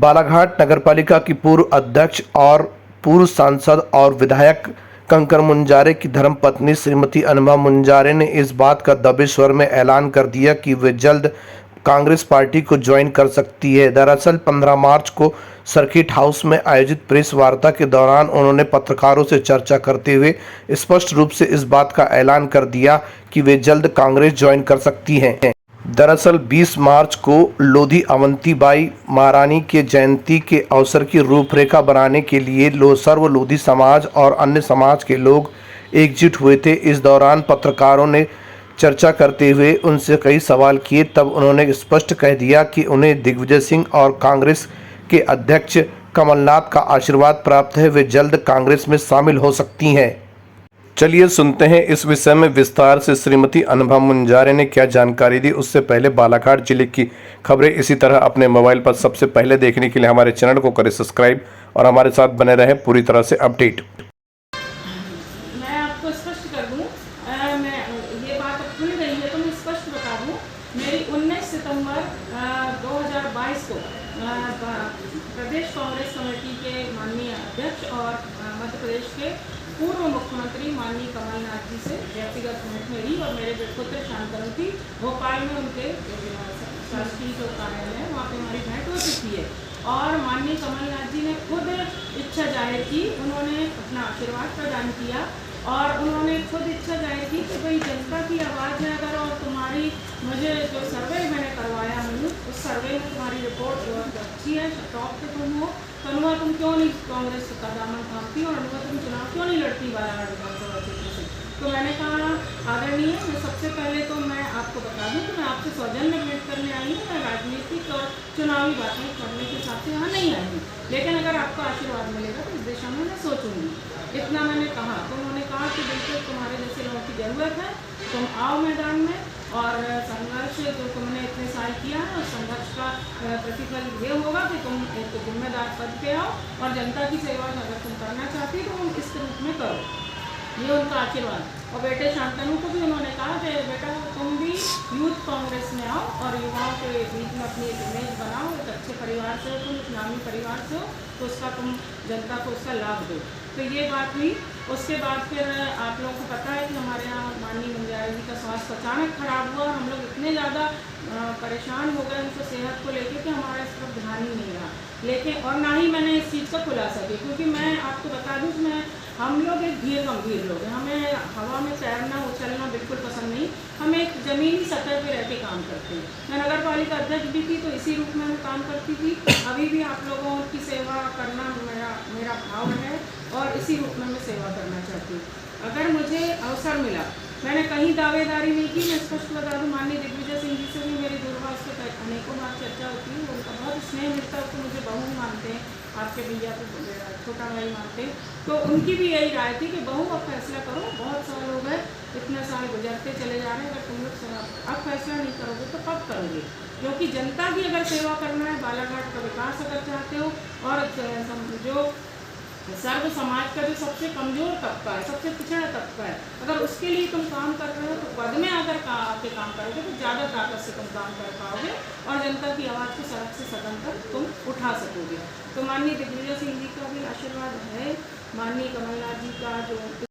बालाघाट नगरपालिका की पूर्व अध्यक्ष और पूर्व सांसद और विधायक कंकर मुंजारे की धर्मपत्नी श्रीमती अनुभा मुंजारे ने इस बात का दबे स्वर में ऐलान कर दिया कि वे जल्द कांग्रेस पार्टी को ज्वाइन कर सकती है। दरअसल 15 मार्च को सर्किट हाउस में आयोजित प्रेस वार्ता के दौरान उन्होंने पत्रकारों से चर्चा करते हुए स्पष्ट रूप से इस बात का ऐलान कर दिया कि वे जल्द कांग्रेस ज्वाइन कर सकती हैं। दरअसल 20 मार्च को लोधी अवंतीबाई महारानी के जयंती के अवसर की रूपरेखा बनाने के लिए सर्व लोधी समाज और अन्य समाज के लोग एकजुट हुए थे। इस दौरान पत्रकारों ने चर्चा करते हुए उनसे कई सवाल किए, तब उन्होंने स्पष्ट कह दिया कि उन्हें दिग्विजय सिंह और कांग्रेस के अध्यक्ष कमलनाथ का आशीर्वाद प्राप्त है, वे जल्द कांग्रेस में शामिल हो सकती हैं। चलिए सुनते हैं इस विषय में विस्तार से श्रीमती अनुभा मुंजारे ने क्या जानकारी दी। उससे पहले बालाघाट जिले की खबरें इसी तरह अपने मोबाइल पर सबसे पहले देखने के लिए हमारे चैनल को करें सब्सक्राइब और हमारे साथ बने रहें पूरी तरह से अपडेट। मैं आपको स्पष्ट कर दूं, मैं ये बात अब खुल गई है तो मैं स्पष्ट बता दूं, मेरी 19 सितंबर 2022 को प्रदेश कांग्रेस कमेटी के माननीय अध्यक्ष और मध्य प्रदेश के पूर्व मुख्यमंत्री माननीय कमलनाथ जी से व्यक्तिगत भेंट मेरी और मेरे पुत्र शांतनु की भोपाल में उनके शासकीय जो कार्यालय है वहाँ पे हमारी भेंट हो चुकी है। और माननीय कमलनाथ जी ने खुद इच्छा जाहिर की, उन्होंने अपना आशीर्वाद प्रदान किया और उन्होंने खुद इच्छा जाहिर की कि भाई जनता की आवाज़ है अगर, और तुम्हारी मुझे जो सर्वे मैंने करवाया हूँ उस सर्वे में तुम्हारी रिपोर्ट बहुत अच्छी है, टॉप पे तुम हो, तो अनुवा तुम क्यों नहीं कांग्रेस का दामन थामती और अनुवा तुम चुनाव क्यों नहीं लड़ती बालाघाट विधानसभा क्षेत्र से। तो मैंने कहा आदरणीय, मैं सबसे पहले तो मैं आपको बता दूं कि मैं आपसे सौजन्य भेंट करने आई हूँ, मैं राजनीतिक और चुनावी बातें करने के हिसाब से यहाँ नहीं आई हूँ, लेकिन अगर आपको आशीर्वाद मिलेगा तो इस दिशा में मैं सोचूंगी। इतना मैंने कहा तो उन्होंने कहा कि बिल्कुल तुम्हारे जैसे लोगों की ज़रूरत है, तुम आओ मैदान में और संघर्ष जो तुमने इतने साल किया है उस संघर्ष का प्रतिफल ये होगा कि तुम एक जिम्मेदार पद पे आओ और जनता की सेवा अगर तुम करना चाहती हो तो तुम इस रूप में करो। ये उनका आशीर्वाद। और बेटे शांतनु को भी उन्होंने कहा कि बेटा तुम भी यूथ कांग्रेस में आओ और युवाओं के बीच में अपनी एक इमेज बनाओ, एक अच्छे परिवार से हो, तुम इस्लामी परिवार से हो तो उसका तुम जनता को उसका लाभ दो। तो ये बात हुई। उसके बाद फिर आप लोगों को पता है कि हमारे यहाँ माननीय मुंजारे जी का स्वास्थ्य अचानक खराब हुआ और हम लोग इतने ज़्यादा परेशान हो गए उनको सेहत को लेके कि हमारा इस पर ध्यान ही नहीं रहा, लेकिन और ना ही मैंने इस चीज़ का खुलासा किया, क्योंकि मैं आपको बता दूँ कि हम लोग एक धीर गंभीर लोग हैं, हमें हवा में तैरना उछलना बिल्कुल पसंद नहीं, हम एक ज़मीनी सतह पे रह के काम करते हैं। मैं नगर पालिका अध्यक्ष भी थी तो इसी रूप में मैं काम करती थी, अभी भी आप लोगों की सेवा करना मेरा भाव है और इसी रूप में मैं सेवा करना चाहती हूँ। अगर मुझे अवसर मिला, मैंने कहीं दावेदारी नहीं की, मैं स्पष्ट बता दूँ, माननीय दिग्विजय सिंह जी से भी मेरी दूरभाष पे अनेकों बार चर्चा होती है, उनका बहुत स्नेह मिलता है, तो मुझे बहू मानते हैं, आपके भैया को छोटा भाई मानते हैं, तो उनकी भी यही राय थी कि बहू अब फैसला करो, बहुत साल हो गए, इतने साल गुजरते चले जा रहे हैं, अगर तुम लोग अब फैसला नहीं करोगे तो कब करोगे, क्योंकि जनता की अगर सेवा करना है, बालाघाट का विकास अगर चाहते हो और जो सर्व समाज का जो सबसे कमज़ोर तबका है, सबसे पिछड़ा तबका है, अगर उसके लिए तुम काम कर रहे हो तो पद में अगर आके काम करोगे तो ज़्यादा ताकत से तुम काम कर पाओगे और जनता की आवाज़ को सड़क से सदन तक तुम उठा सकोगे। तो माननीय दिग्विजय सिंह जी का भी आशीर्वाद है, माननीय कमलनाथ जी का जो